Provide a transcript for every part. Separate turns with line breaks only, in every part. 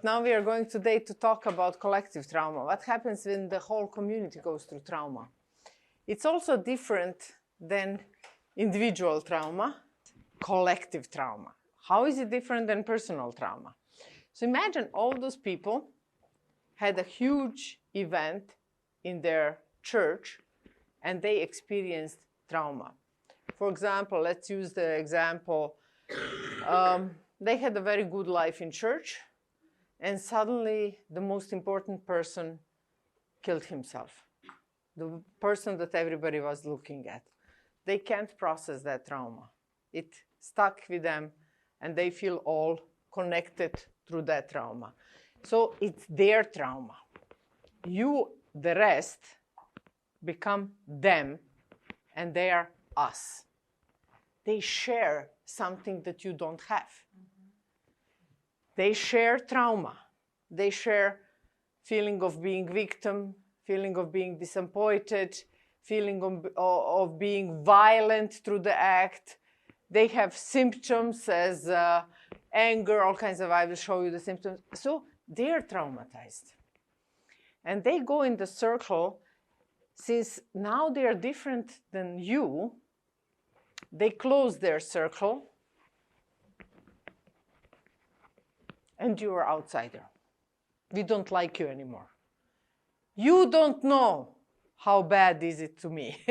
but now we are going today to talk about collective trauma. What happens when the whole community goes through trauma? It's also different than individual trauma, collective trauma. How is it different than personal trauma? So imagine all those people had a huge event in their church and they experienced trauma. For example, let's use the example, they had a very good life in church and suddenly the most important person killed himself. The person that everybody was looking at. They can't process that trauma. It stuck with them and they feel all connected through that trauma. So it's their trauma. You, the rest, become them and they are us. They share something that you don't have. They share trauma. They share feeling of being victim, feeling of being disappointed, feeling of being violent through the act. They have symptoms as anger, all kinds of, I will show you the symptoms. So they're traumatized. And they go in the circle, since now they are different than you, they close their circle and you are outsider. We don't like you anymore. You don't know how bad is it to me.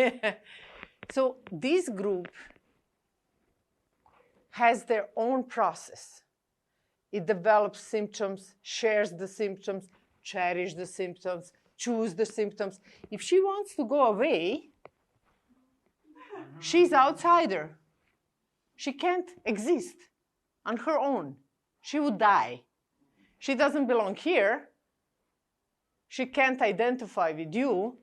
So this group has their own process. It develops symptoms, shares the symptoms, cherish the symptoms, choose the symptoms. If she wants to go away, she's outsider. She can't exist on her own. She would die. She doesn't belong here. She can't identify with you.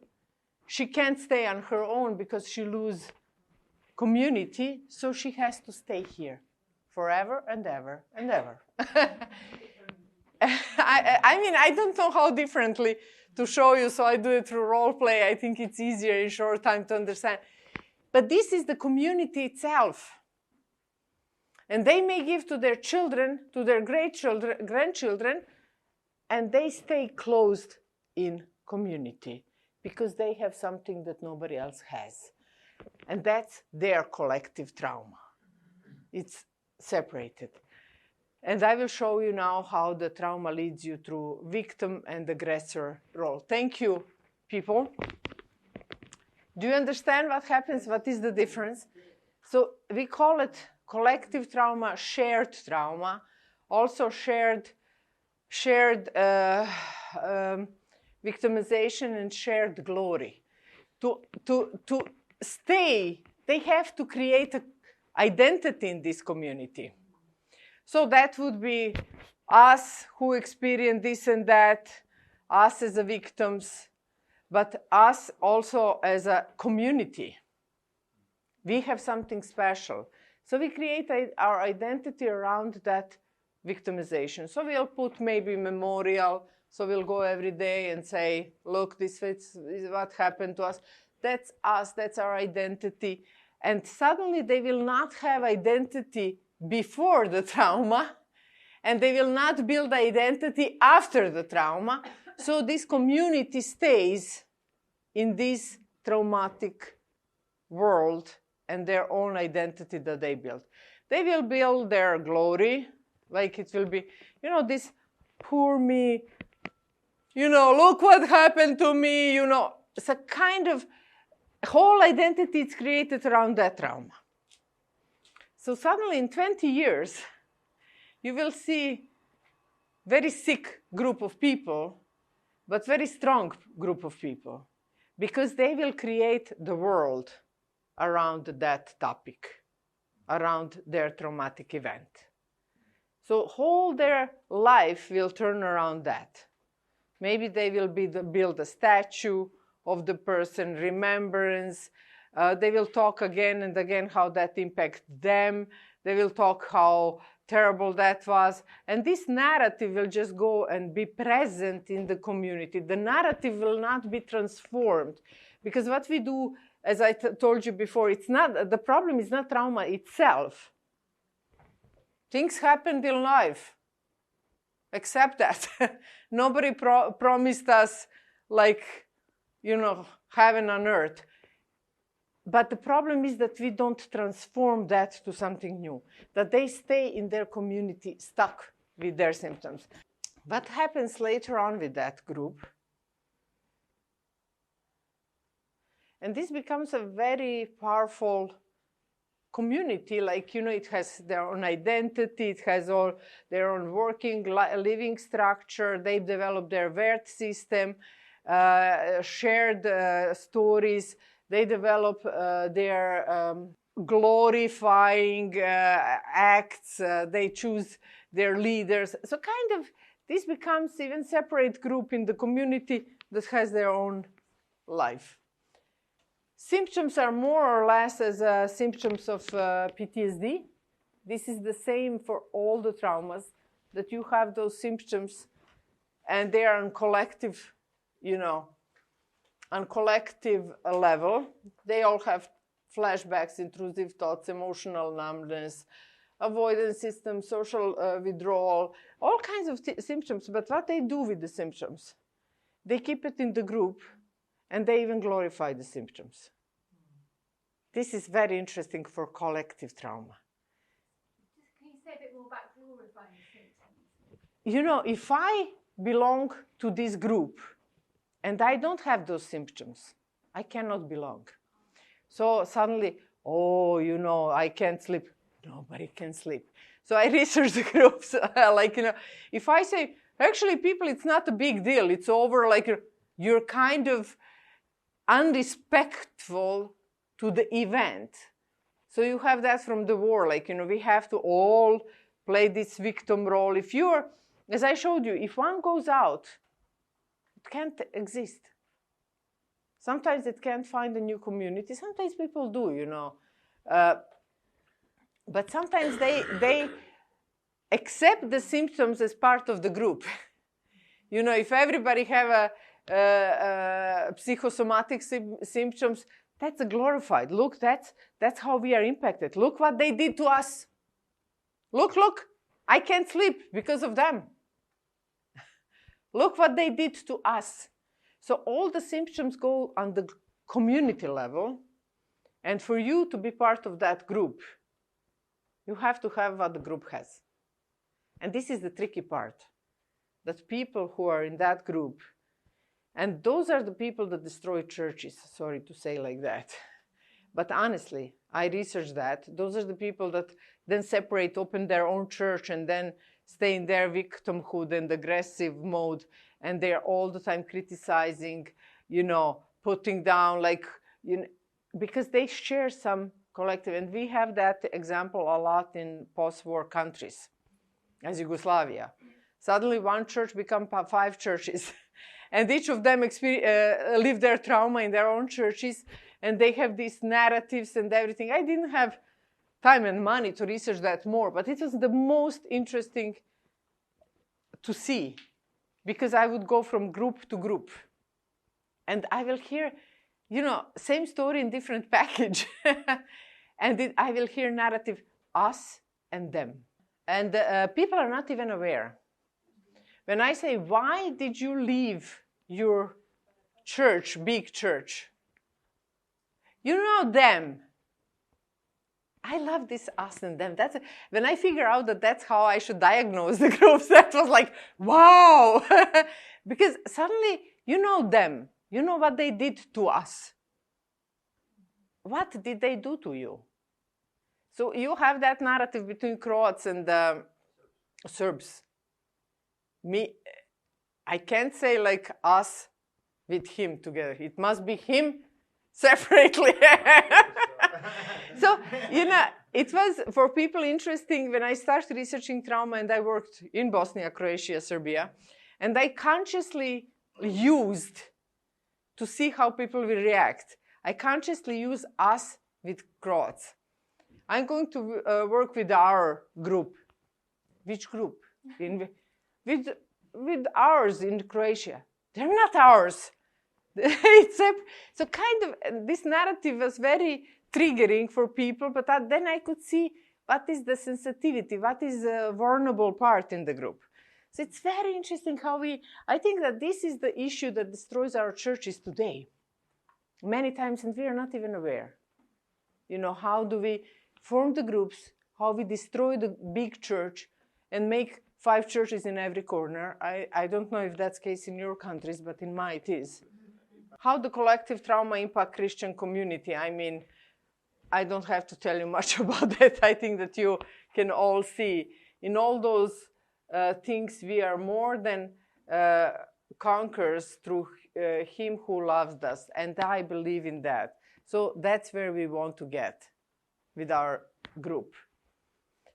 She can't stay on her own because she loses community, so she has to stay here forever and ever and ever. I mean, I don't know how differently to show you, so I do it through role play. I think it's easier in short time to understand. But this is the community itself. And they may give to their children, to their grandchildren, and they stay closed in community because they have something that nobody else has. And that's their collective trauma. It's separated. And I will show you now how the trauma leads you through victim and aggressor role. Thank you, people. Do you understand what happens? What is the difference? So we call it collective trauma, shared trauma, also shared victimization and shared glory. To stay, they have to create an identity in this community. So that would be us who experience this and that, us as the victims, but us also as a community. We have something special. So we create our identity around that victimization. So we'll put maybe memorial. So we'll go every day and say, look, this is what happened to us. That's us, that's our identity. And suddenly they will not have identity before the trauma, and they will not build identity after the trauma. So this community stays in this traumatic world and their own identity that they build. They will build their glory, like it will be, this poor me, look what happened to me, It's a kind of whole identity is created around that trauma. So suddenly in 20 years, you will see very sick group of people, but very strong group of people, because they will create the world around that topic, around their traumatic event. So whole their life will turn around that. Maybe they will build a statue of the person, remembrance. They will talk again and again how that impacted them. They will talk how terrible that was. And this narrative will just go and be present in the community. The narrative will not be transformed. Because what we do, as I told you before, the problem is not trauma itself. Things happened in life. accept that. Nobody promised us, like, heaven on earth. But the problem is that we don't transform that to something new, that they stay in their community stuck with their symptoms. What happens later on with that group? And this becomes a very powerful community, like, it has their own identity, it has all their own working, living structure, they develop their Wert system, shared stories, they develop their glorifying acts, they choose their leaders. So kind of, this becomes even separate group in the community that has their own life. Symptoms are more or less as symptoms of PTSD. This is the same for all the traumas, that you have those symptoms and they are on collective, on collective level. They all have flashbacks, intrusive thoughts, emotional numbness, avoidance system, social withdrawal, all kinds of symptoms. But what they do with the symptoms, they keep it in the group and they even glorify the symptoms. This is very interesting for collective trauma.
Can you say a bit more about glorifying the symptoms?
If I belong to this group and I don't have those symptoms, I cannot belong. So suddenly, I can't sleep. Nobody can sleep. So I research the groups. If I say, actually, people, it's not a big deal. It's over, you're kind of unrespectful to the event. So you have that from the war. We have to all play this victim role. If you're, as I showed you, if one goes out, it can't exist. Sometimes it can't find a new community. Sometimes people do, but sometimes they accept the symptoms as part of the group. If everybody have a psychosomatic symptoms, that's glorified. Look, that's how we are impacted. Look what they did to us. Look, I can't sleep because of them. Look what they did to us. So all the symptoms go on the community level, and for you to be part of that group, you have to have what the group has. And this is the tricky part, that people who are in that group, and those are the people that destroy churches, sorry to say like that. But honestly, I researched that. Those are the people that then separate, open their own church, and then stay in their victimhood and aggressive mode. And they're all the time criticizing, putting down, because they share some collective. And we have that example a lot in post-war countries, as Yugoslavia. Suddenly one church become 5 churches. And each of them live their trauma in their own churches, and they have these narratives and everything. I didn't have time and money to research that more, but it was the most interesting to see, because I would go from group to group, and I will hear, same story in different package, and I will hear narrative, us and them. And people are not even aware. When I say, why did you leave your church, big church? Them. I love this us and them. When I figure out that that's how I should diagnose the groups, that was like, wow. Because suddenly, them. You know what they did to us. What did they do to you? So you have that narrative between Croats and Serbs. I can't say like us with him together. It must be him separately. So, it was for people interesting when I started researching trauma, and I worked in Bosnia, Croatia, Serbia, and I consciously used to see how people will react. I consciously use us with Croats. I'm going to work with our group. Which group? With ours in Croatia. They're not ours. So kind of this narrative was very triggering for people, but then I could see what is the sensitivity, what is the vulnerable part in the group. So it's very interesting how I think that this is the issue that destroys our churches today. Many times, and we are not even aware. How do we form the groups, how we destroy the big church and make 5 churches in every corner. I don't know if that's the case in your countries, but in mine it is. How the collective trauma impact Christian community. I mean, I don't have to tell you much about that. I think that you can all see. In all those things, we are more than conquerors through Him who loves us. And I believe in that. So that's where we want to get with our group.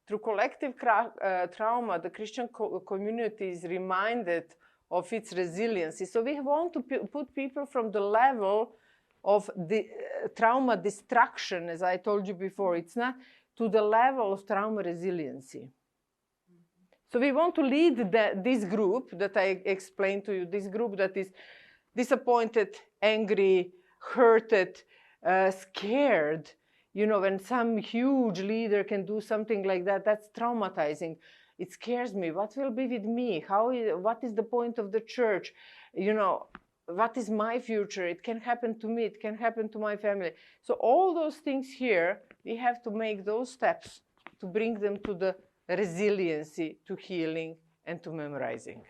Through collective trauma, the Christian community is reminded of its resiliency. So we want to put people from the level of the trauma destruction, as I told you before. It's not to the level of trauma resiliency. So we want to lead this group that I explained to you, this group that is disappointed, angry, hurted, scared. When some huge leader can do something like that, that's traumatizing. It scares me. What will be with me? What is the point of the church? What is my future? It can happen to me. It can happen to my family. So all those things here, we have to make those steps to bring them to the resiliency, to healing, and to memorizing.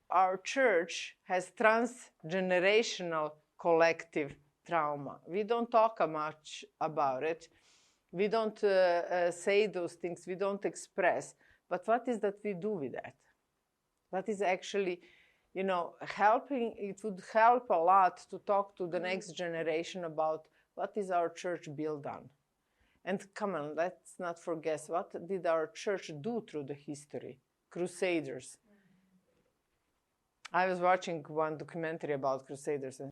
Our church has transgenerational collective trauma. We don't talk much about it. We don't say those things. We don't express. But what is that we do with that? What is actually, helping? It would help a lot to talk to the next generation about what is our church built on. And come on, let's not forget, what did our church do through the history? Crusaders. I was watching one documentary about Crusaders, and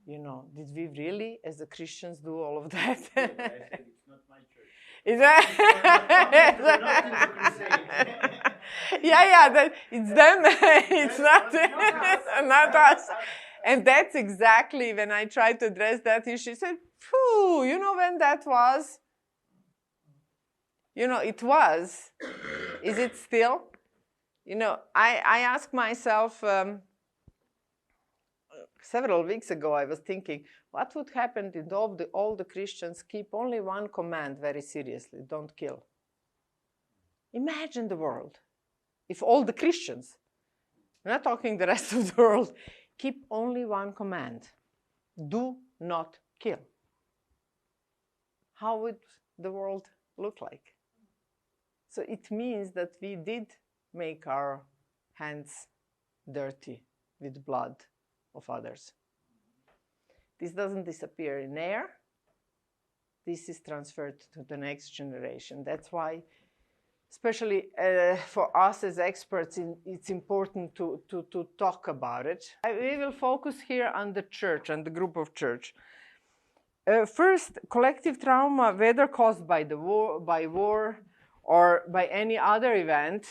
did we really, as the Christians, do all of that?
I said it's not my church.
Is that? It's them. It's not us. And that's exactly when I tried to address that issue. She said, "Phew, when that was? It was. Is it still? I asked myself." Several weeks ago, I was thinking, what would happen if all the Christians keep only one command very seriously: don't kill. Imagine the world if all the Christians, we're not talking the rest of the world, keep only one command: do not kill. How would the world look like? So it means that we did make our hands dirty with blood of others. This doesn't disappear in air. This is transferred to the next generation. That's why, especially for us as experts, it's important to talk about it. We will focus here on the church, on the group of church. First, collective trauma, whether caused by war or by any other event,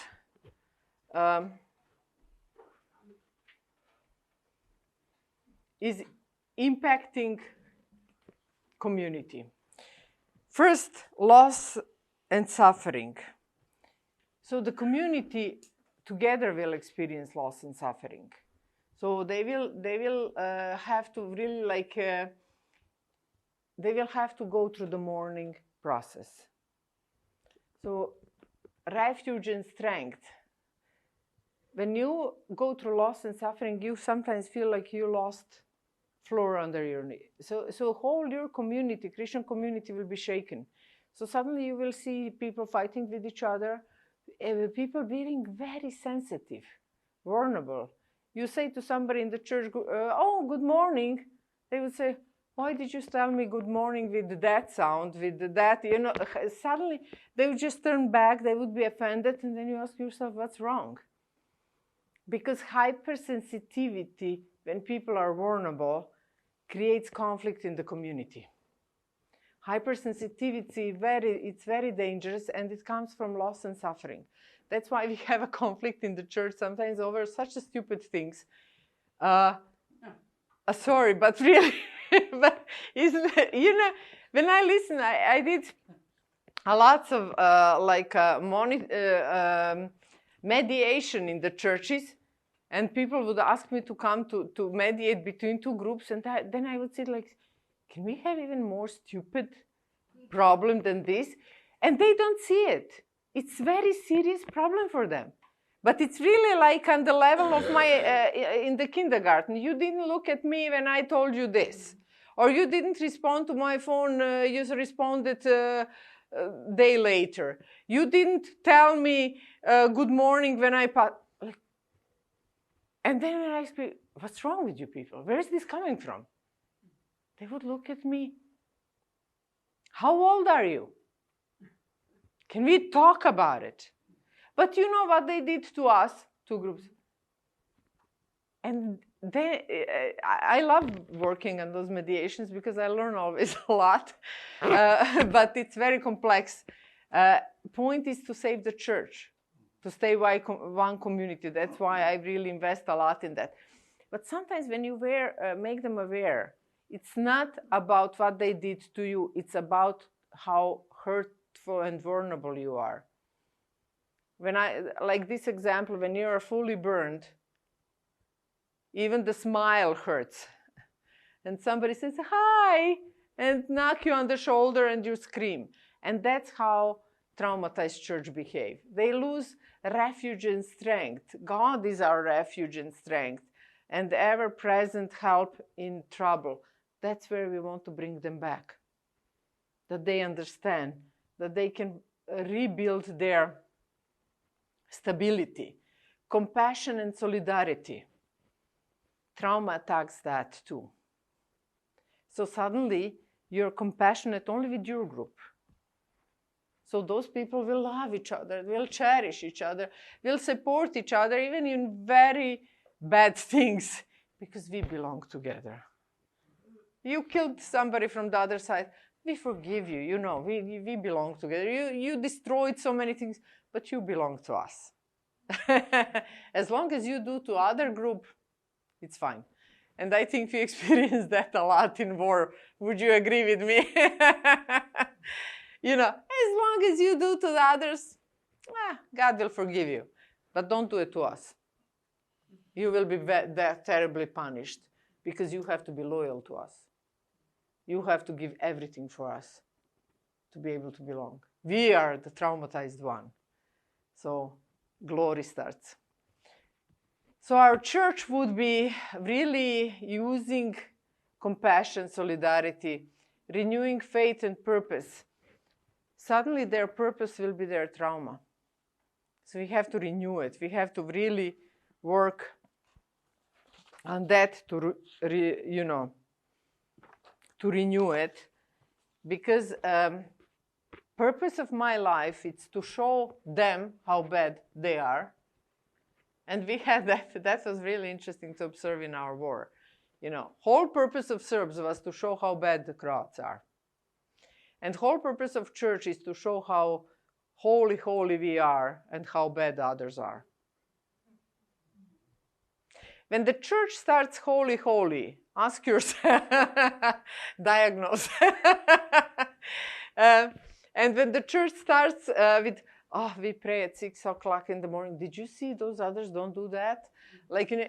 is impacting community. First, loss and suffering. So the community together will experience loss and suffering. So they will have to really they will have to go through the mourning process. So refuge and strength. When you go through loss and suffering, you sometimes feel like you lost floor under your knee. So whole your community, Christian community, will be shaken. So suddenly you will see people fighting with each other, people being very sensitive, vulnerable. You say to somebody in the church, "Oh, good morning." They would say, "Why did you tell me good morning with that sound, with that?" Suddenly they would just turn back, they would be offended, and then you ask yourself, what's wrong? Because hypersensitivity, when people are vulnerable, creates conflict in the community. Hypersensitivity, it's very dangerous, and it comes from loss and suffering. That's why we have a conflict in the church sometimes over such stupid things. Sorry, but really, but isn't it, when I listen, I did a lots of mediation in the churches, and people would ask me to come to mediate between two groups, and then I would say, like, can we have even more stupid problem than this? And they don't see it. It's very serious problem for them. But it's really like on the level of my, in the kindergarten. You didn't look at me when I told you this. Or you didn't respond to my phone, you responded a day later. You didn't tell me good morning when I passed. And then when I speak, what's wrong with you people? Where is this coming from? They would look at me. How old are you? Can we talk about it? But you know what they did to us, two groups. And then I love working on those mediations because I learn always a lot. But it's very complex. Point is to save the church, to stay one community. That's why I really invest a lot in that. But sometimes when you make them aware, it's not about what they did to you. It's about how hurtful and vulnerable you are. When like this example, when you are fully burned, even the smile hurts. And somebody says, hi, and knock you on the shoulder and you scream. And that's how traumatized church behave. They lose refuge and strength. God is our refuge and strength, and ever-present help in trouble. That's where we want to bring them back. That they understand, that they can rebuild their stability, compassion and solidarity. Trauma attacks that too. So suddenly you're compassionate only with your group. So those people will love each other, will cherish each other, will support each other even in very bad things, because we belong together. You killed somebody from the other side, we forgive you, you know, we belong together. You destroyed so many things, but you belong to us. As long as you do to other group, it's fine. And I think we experienced that a lot in war. Would you agree with me? You know, as long as you do to the others, God will forgive you. But don't do it to us. You will be terribly punished because you have to be loyal to us. You have to give everything for us to be able to belong. We are the traumatized one. So glory starts. So our church would be really using compassion, solidarity, renewing faith and purpose. Suddenly their purpose will be their trauma. So we have to renew it. We have to really work on that to renew it. Because purpose of my life is to show them how bad they are. And we had that was really interesting to observe in our war. You know, whole purpose of Serbs was to show how bad the Croats are. And whole purpose of church is to show how holy we are and how bad others are. When the church starts holy, ask yourself, diagnose. And when the church starts with, we pray at 6 o'clock in the morning. Did you see those others don't do that? Like, you know,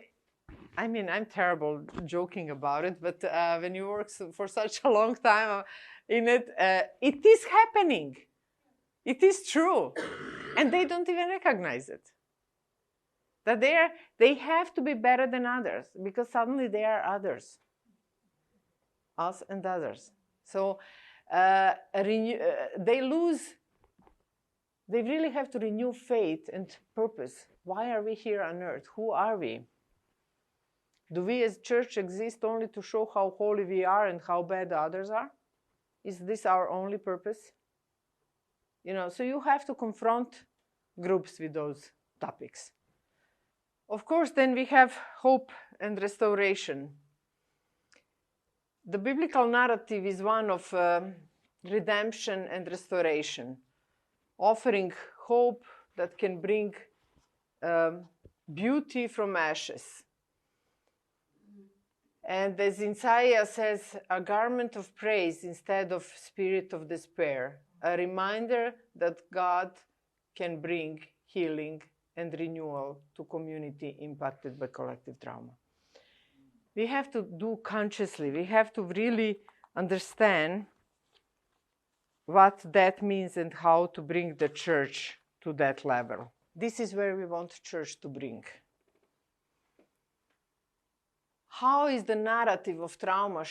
I mean, I'm terrible joking about it, but when you work for such a long time in it, it is happening. It is true. And they don't even recognize it. That they have to be better than others, because suddenly they are others. Us and others. So they really have to renew faith and purpose. Why are we here on earth? Who are we? Do we as church exist only to show how holy we are and how bad the others are? Is this our only purpose? You know, so you have to confront groups with those topics. Of course, then we have hope and restoration. The biblical narrative is one of redemption and restoration, offering hope that can bring beauty from ashes. And as Isaiah says, a garment of praise instead of spirit of despair, a reminder that God can bring healing and renewal to community impacted by collective trauma. We have to do consciously. We have to really understand what that means and how to bring the church to that level. This is where we want church to bring. How is the narrative of trauma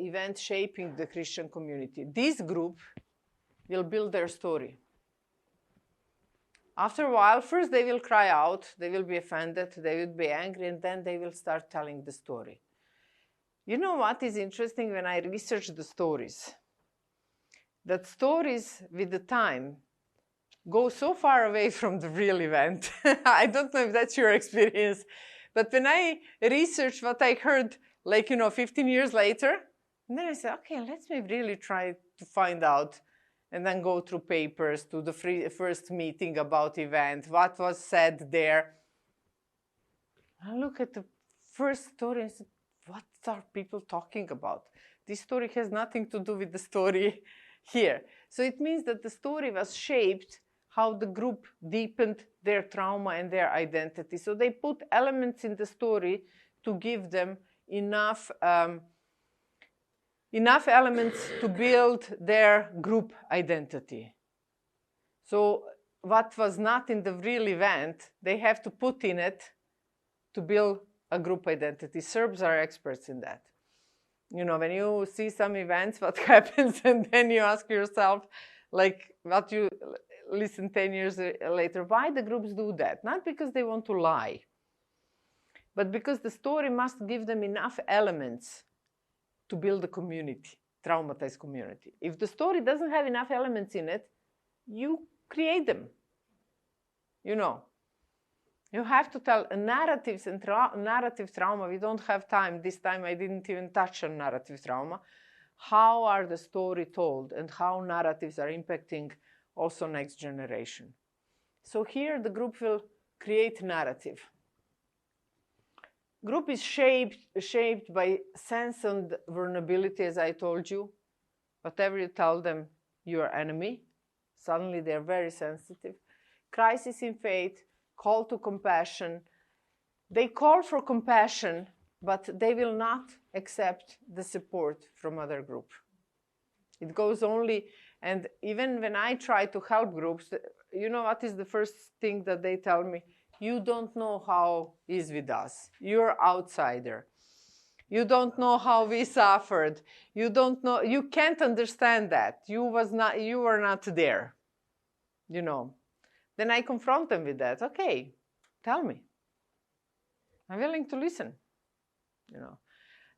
event shaping the Christian community? This group will build their story. After a while, first they will cry out, they will be offended, they will be angry, and then they will start telling the story. You know what is interesting when I research the stories? That stories with the time go so far away from the real event. I don't know if that's your experience, but when I research what I heard, 15 years later, and then I said, okay, let me really try to find out, and then go through papers to the first meeting about event, what was said there. I look at the first story and said, what are people talking about? This story has nothing to do with the story here. So it means that the story was shaped how the group deepened their trauma and their identity. So they put elements in the story to give them enough elements to build their group identity. So what was not in the real event, they have to put in it to build a group identity. Serbs are experts in that. When you see some events, what happens, and then you ask yourself, what you listen 10 years later, why the groups do that? Not because they want to lie, but because the story must give them enough elements to build a community, traumatized community. If the story doesn't have enough elements in it, you create them. You have to tell narratives and narrative trauma. We don't have time. This time I didn't even touch on narrative trauma. How are the story told and how narratives are impacting also next generation. So here the group will create narrative. Group is shaped by sense and vulnerability, as I told you. Whatever you tell them, your enemy. Suddenly they're very sensitive. Crisis in faith, call to compassion. They call for compassion, but they will not accept the support from other group. It goes only, and even when I try to help groups, you know what is the first thing that they tell me? You don't know how it is with us. You're outsider. You don't know how we suffered. You don't know, you can't understand that. You were not there. Then I confront them with that. Okay, tell me. I'm willing to listen.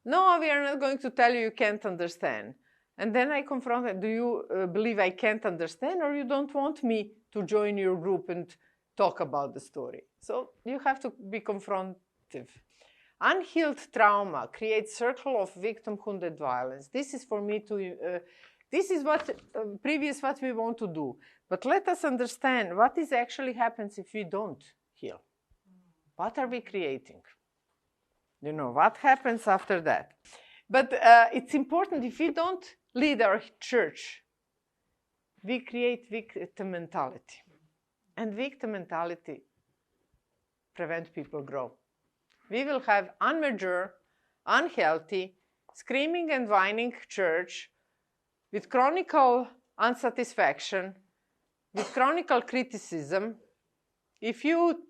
No, we are not going to tell you can't understand. And then I confront them. Do you believe I can't understand, or you don't want me to join your group and talk about the story? So you have to be confrontive. Unhealed trauma creates circle of victimhood and violence. This is for me to, this is what what we want to do. But let us understand what is actually happens if we don't heal. What are we creating? What happens after that? But it's important, if we don't lead our church, we create victim mentality. And victim mentality prevents people grow. We will have unmature, unhealthy, screaming and whining church with chronic unsatisfaction, with chronic criticism. If you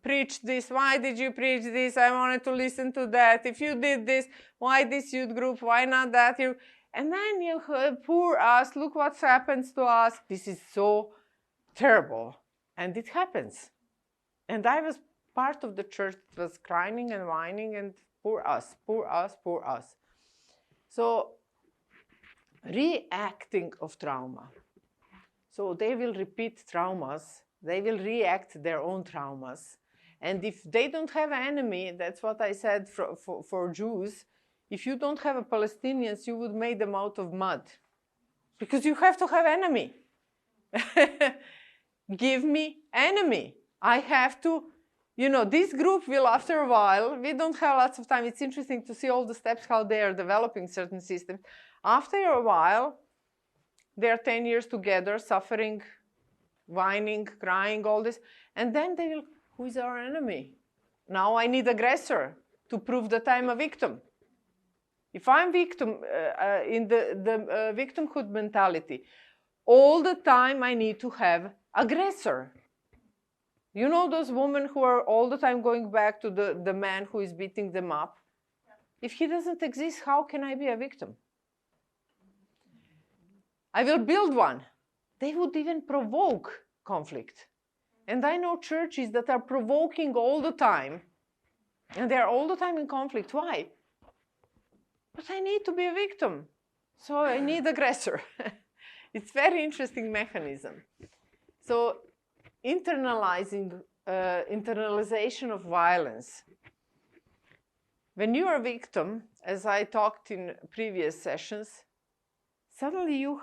preach this, why did you preach this? I wanted to listen to that. If you did this, why this youth group? Why not that? And then you poor us, look what happens to us. This is so terrible. And it happens. And I was part of the church that was crying and whining and poor us, poor us, poor us. So reacting of trauma. So they will repeat traumas. They will react their own traumas. And if they don't have an enemy, that's what I said for Jews, if you don't have a Palestinians, you would make them out of mud. Because you have to have enemy. Give me enemy. I have to, this group will after a while, we don't have lots of time. It's interesting to see all the steps, how they are developing certain systems. After a while, they're 10 years together suffering whining, crying, all this. And then they will, who is our enemy? Now I need aggressor to prove that I'm a victim. If I'm victim, in the victimhood mentality, all the time I need to have aggressor. You know those women who are all the time going back to the man who is beating them up? If he doesn't exist, how can I be a victim? I will build one. They would even provoke conflict. And I know churches that are provoking all the time, and they are all the time in conflict. Why? But I need to be a victim, so I need aggressor. It's very interesting mechanism. So internalization of violence. When you are a victim, as I talked in previous sessions, suddenly you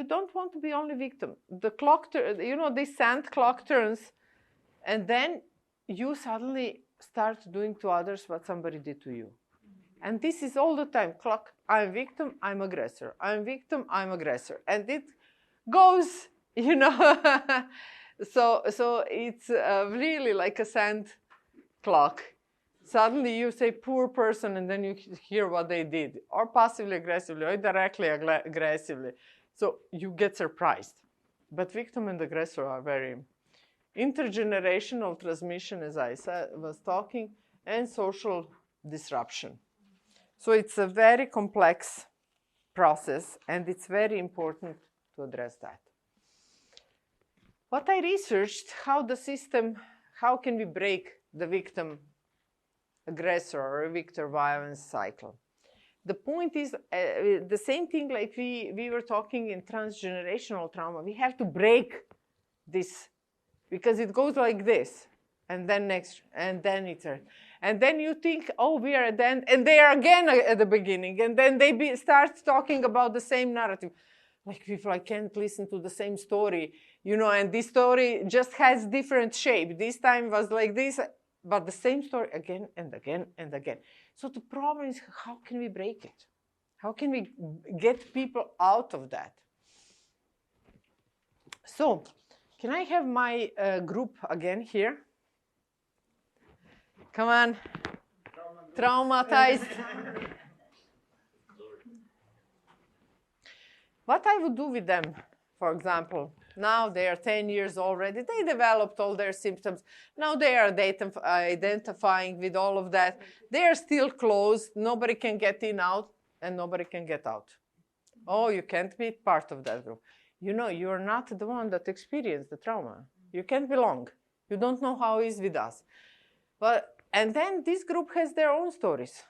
don't want to be only victim. The clock, they sand clock turns, and then you suddenly start doing to others what somebody did to you. And this is all the time. Clock, I'm victim, I'm aggressor. I'm victim, I'm aggressor. And it goes, So it's really like a sand clock. Suddenly you say poor person, and then you hear what they did, or passively aggressively, or directly aggressively. So you get surprised. But victim and aggressor are very intergenerational transmission, as I was talking, and social disruption. So it's a very complex process, and it's very important to address that. What I researched, how can we break the victim aggressor or victor violence cycle? The point is the same thing like we were talking in transgenerational trauma. We have to break this, because it goes like this, and then next, and then it's, and then you think, oh, we are at the end, and they are again at the beginning, and then they start talking about the same narrative. Like if I can't listen to the same story, and this story just has different shape. This time was like this, but the same story again and again and again. So the problem is, how can we break it? How can we get people out of that? So, can I have my group again here? Come on. Traumatized. What I would do with them, for example, now they are 10 years already. They developed all their symptoms. Now they are identifying with all of that. They are still closed. Nobody can get in, out, and nobody can get out. Oh, you can't be part of that group. You are not the one that experienced the trauma. You can't belong. You don't know how it is with us. And then this group has their own stories.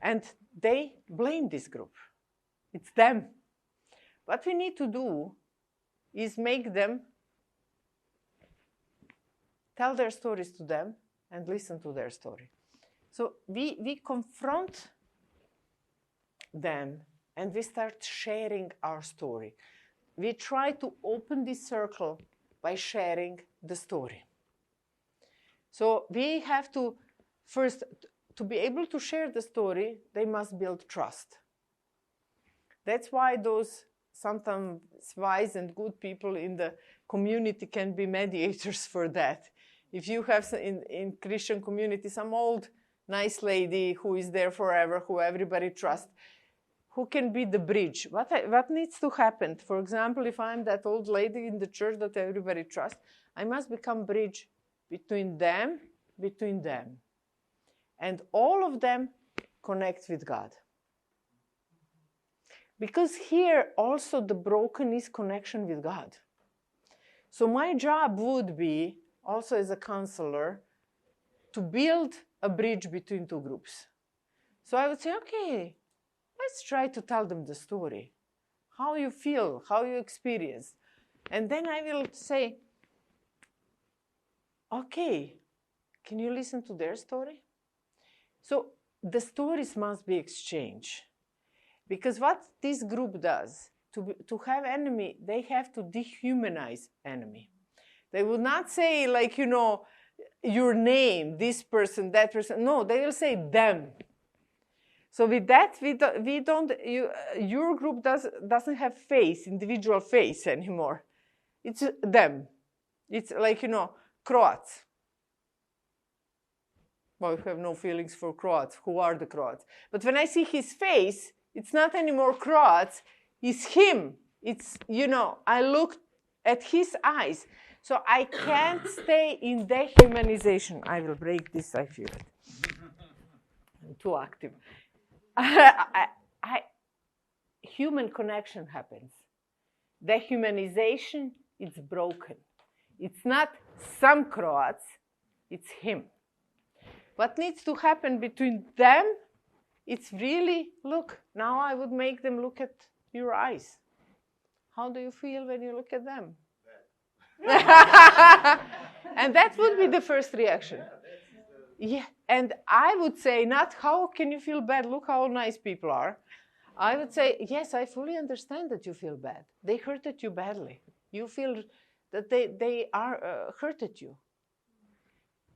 And they blame this group. It's them. What we need to do is make them tell their stories to them and listen to their story. So we confront them and we start sharing our story. We try to open this circle by sharing the story. So we have to, first, to be able to share the story, they must build trust. That's why those sometimes wise and good people in the community can be mediators for that. If you have in Christian community some old nice lady who is there forever, who everybody trusts, who can be the bridge? What needs to happen? For example, if I'm that old lady in the church that everybody trusts, I must become bridge between them. And all of them connect with God. Because here also the broken is connection with God. So my job would be, also as a counselor, to build a bridge between two groups. So I would say, okay, let's try to tell them the story. How you feel, how you experience. And then I will say, okay, can you listen to their story? So the stories must be exchanged. Because what this group does, to have enemy, they have to dehumanize enemy. They will not say, like, your name, this person, that person. No, they will say them. So with that, your group doesn't have face, individual face anymore. it's them. It's like, Croats. Well, I have no feelings for Croats. Who are the Croats? But when I see his face, it's not anymore Croats. It's him. It's, I look at his eyes. So I can't stay in dehumanization. I will break this, I feel it. I'm too active. Human connection happens. Dehumanization, it's broken. It's not some Croats, it's him. What needs to happen between them, it's really, look, now I would make them look at your eyes. How do you feel when you look at them? And that would be the first reaction. Yeah, and I would say not how can you feel bad, look how nice people are. I would say, yes, I fully understand that you feel bad. They hurted you badly. You feel that they are hurted you.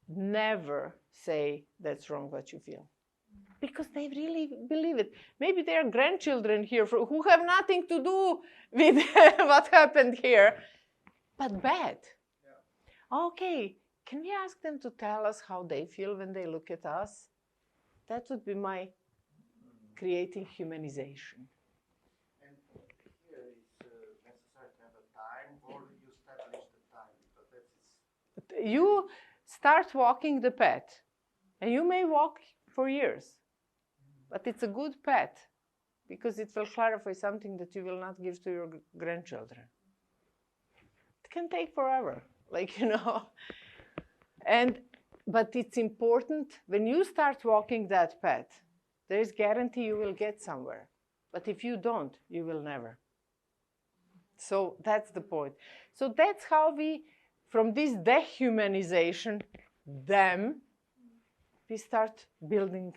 Never say that's wrong what you feel. Because they really believe it. Maybe there are grandchildren here who have nothing to do with what happened here, but bad. Yeah. Okay, can we ask them to tell us how they feel when they look at us? That would be my creating humanization.
And here it's necessary to have a time, or you establish the time, because that's
You start walking the path, and you may walk for years, but it's a good path because it will clarify something that you will not give to your grandchildren. It can take forever, but it's important when you start walking that path. There is guarantee you will get somewhere. But if you don't, you will never. So that's the point. So that's how we, from this dehumanization, we start building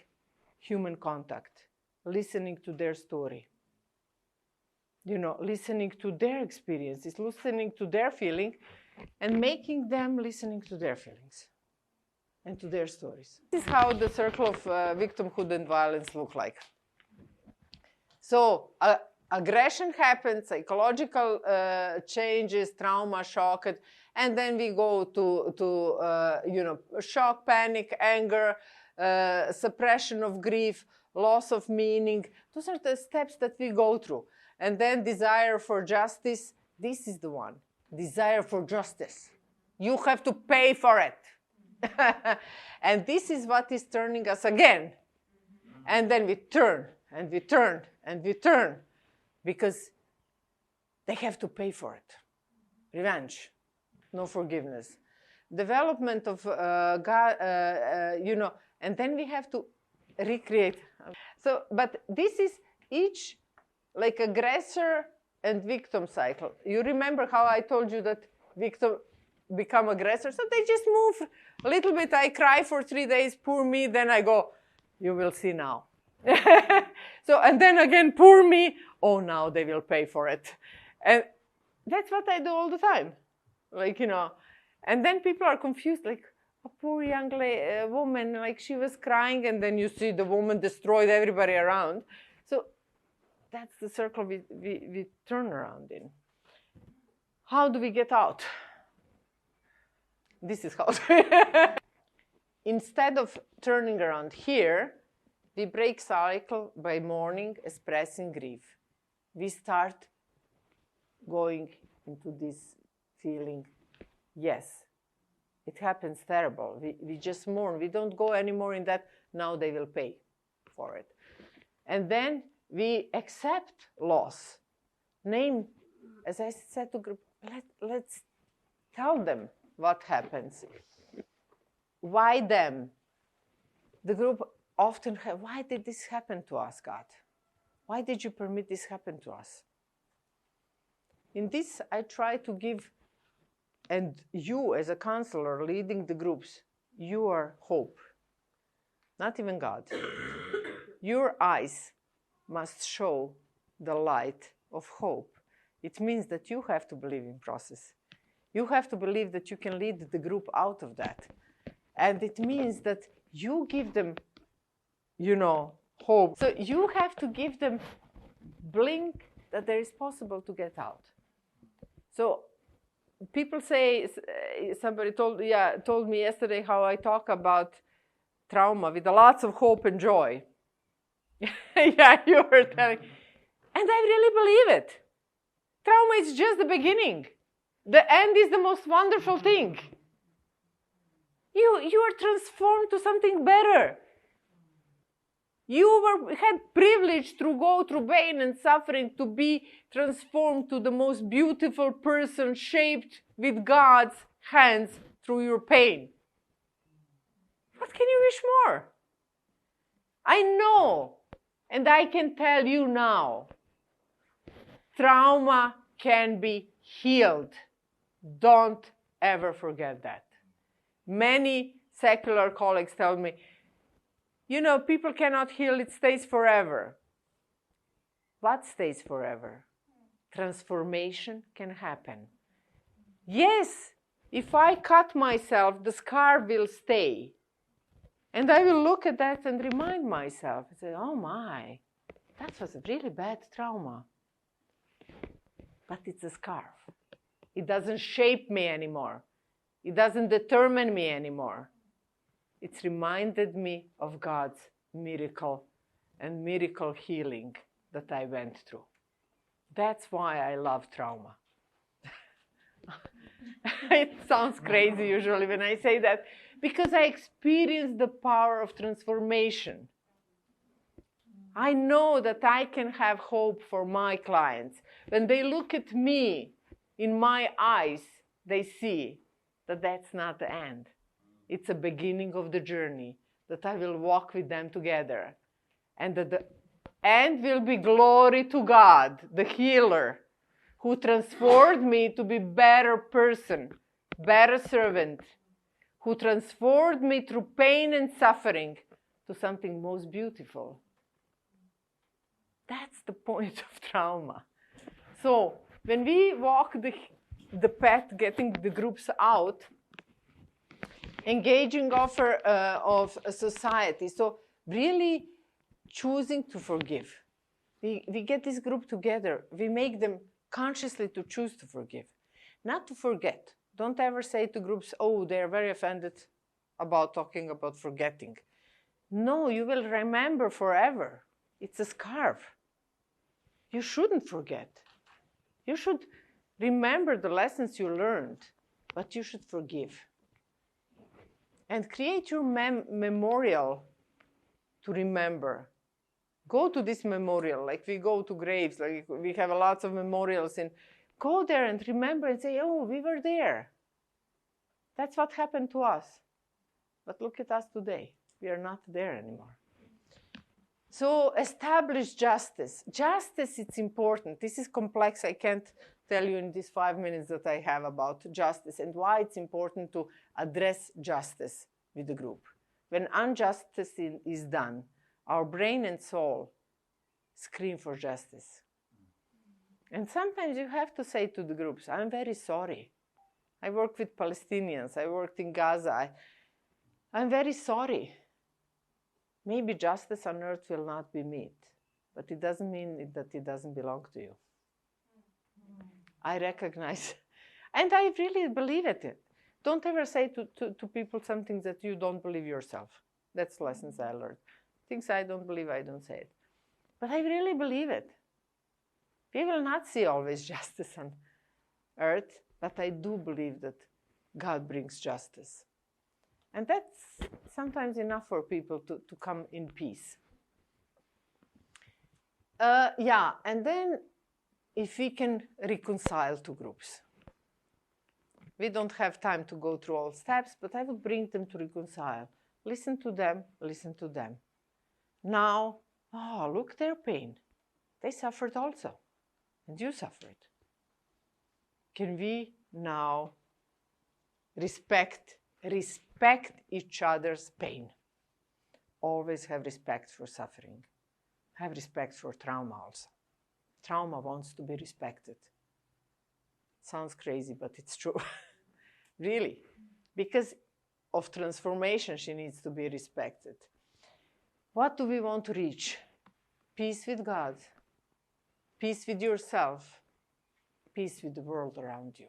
human contact, listening to their story. Listening to their experiences, listening to their feeling, and making them listening to their feelings and to their stories. This is how the circle of victimhood and violence look like. So aggression happens, psychological changes, trauma, shock, and then we go to shock, panic, anger, suppression of grief, loss of meaning. Those are the steps that we go through. And then desire for justice. This is the one. Desire for justice. You have to pay for it. And this is what is turning us again. And then we turn, and we turn, and we turn. Because they have to pay for it. Revenge. No forgiveness. Development of God, and then we have to recreate. So, but this is each like aggressor and victim cycle. You remember how I told you that victim become aggressor? So they just move a little bit. I cry for 3 days, poor me. Then I go, you will see now. So, and then again, poor me. Oh, now they will pay for it. And that's what I do all the time. And then people are confused, like a poor young woman, like she was crying, and then you see the woman destroyed everybody around. So that's the circle we turn around in. How do we get out? This is how. Instead of turning around here, we break cycle by mourning, expressing grief. We start going into this feeling, yes, it happens terrible. We just mourn. We don't go anymore in that, now they will pay for it. And then we accept loss. Name, as I said to group, let's tell them what happens. Why them? The group often have, why did this happen to us, God? Why did you permit this happen to us? In this, I try to give, and you as a counselor leading the groups, your hope, not even God. Your eyes must show the light of hope. It means that you have to believe in process. You have to believe that you can lead the group out of that. And it means that you give them, hope. So you have to give them blink that there is possible to get out. So people say, somebody told me yesterday how I talk about trauma with lots of hope and joy. Yeah, you were telling. And I really believe it. Trauma is just the beginning. The end is the most wonderful thing. You are transformed to something better. You had privilege to go through pain and suffering to be transformed to the most beautiful person shaped with God's hands through your pain. What can you wish more? I know, and I can tell you now, trauma can be healed. Don't ever forget that. Many secular colleagues tell me, you know, people cannot heal, it stays forever. What stays forever? Transformation can happen. Yes, if I cut myself, the scar will stay. And I will look at that and remind myself, and say, oh my, that was a really bad trauma. But it's a scarf. It doesn't shape me anymore. It doesn't determine me anymore. It's reminded me of God's miracle and miracle healing that I went through. That's why I love trauma. It sounds crazy usually when I say that, because I experienced the power of transformation. I know that I can have hope for my clients. When they look at me, in my eyes, they see that that's not the end. It's a beginning of the journey, that I will walk with them together. And that the end will be glory to God, the healer, who transformed me to be a better person, better servant, who transformed me through pain and suffering to something most beautiful. That's the point of trauma. So when we walk the path, getting the groups out, engaging offer of a society, so really choosing to forgive. We get this group together. We make them consciously to choose to forgive, not to forget. Don't ever say to groups, oh, they're very offended about talking about forgetting. No, you will remember forever. It's a scarf. You shouldn't forget. You should remember the lessons you learned, but you should forgive. And create your memorial to remember. Go to this memorial, like we go to graves, like we have lots of memorials, and go there and remember and say, oh, we were there. That's what happened to us. But look at us today. We are not there anymore. So establish justice. Justice, it's important. This is complex. I can't tell you in these 5 minutes that I have about justice and why it's important to address justice with the group. When injustice is done, our brain and soul scream for justice. And sometimes you have to say to the groups, I'm very sorry. I work with Palestinians. I worked in Gaza. I'm very sorry. Maybe justice on earth will not be met, but it doesn't mean that it doesn't belong to you. I recognize, and I really believe it. Don't ever say to people something that you don't believe yourself. That's lessons I learned. Things I don't believe, I don't say it. But I really believe it. We will not see always justice on earth, but I do believe that God brings justice. And that's sometimes enough for people to come in peace. And then if we can reconcile two groups. We don't have time to go through all steps, but I would bring them to reconcile. Listen to them, listen to them. Now, look their pain. They suffered also, and you suffered. Can we now respect each other's pain? Always have respect for suffering. Have respect for trauma also. Trauma wants to be respected. Sounds crazy, but it's true. Really. Because of transformation, she needs to be respected. What do we want to reach? Peace with God. Peace with yourself. Peace with the world around you.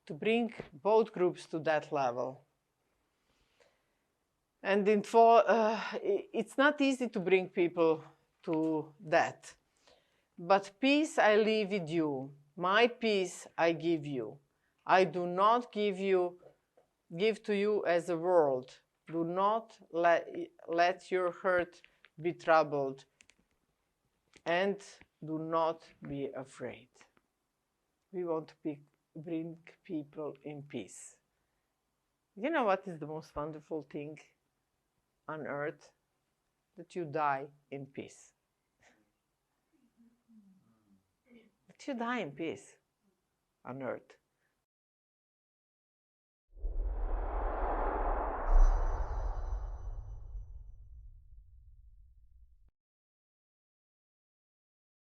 to bring both groups to that level. And it's not easy to bring people to that. But peace I leave with you. My peace I give you. I do not give to you as a world. Do not let your heart be troubled. And do not be afraid. We want to bring people in peace. You know what is the most wonderful thing on earth? That you die in peace. That you die in peace on earth.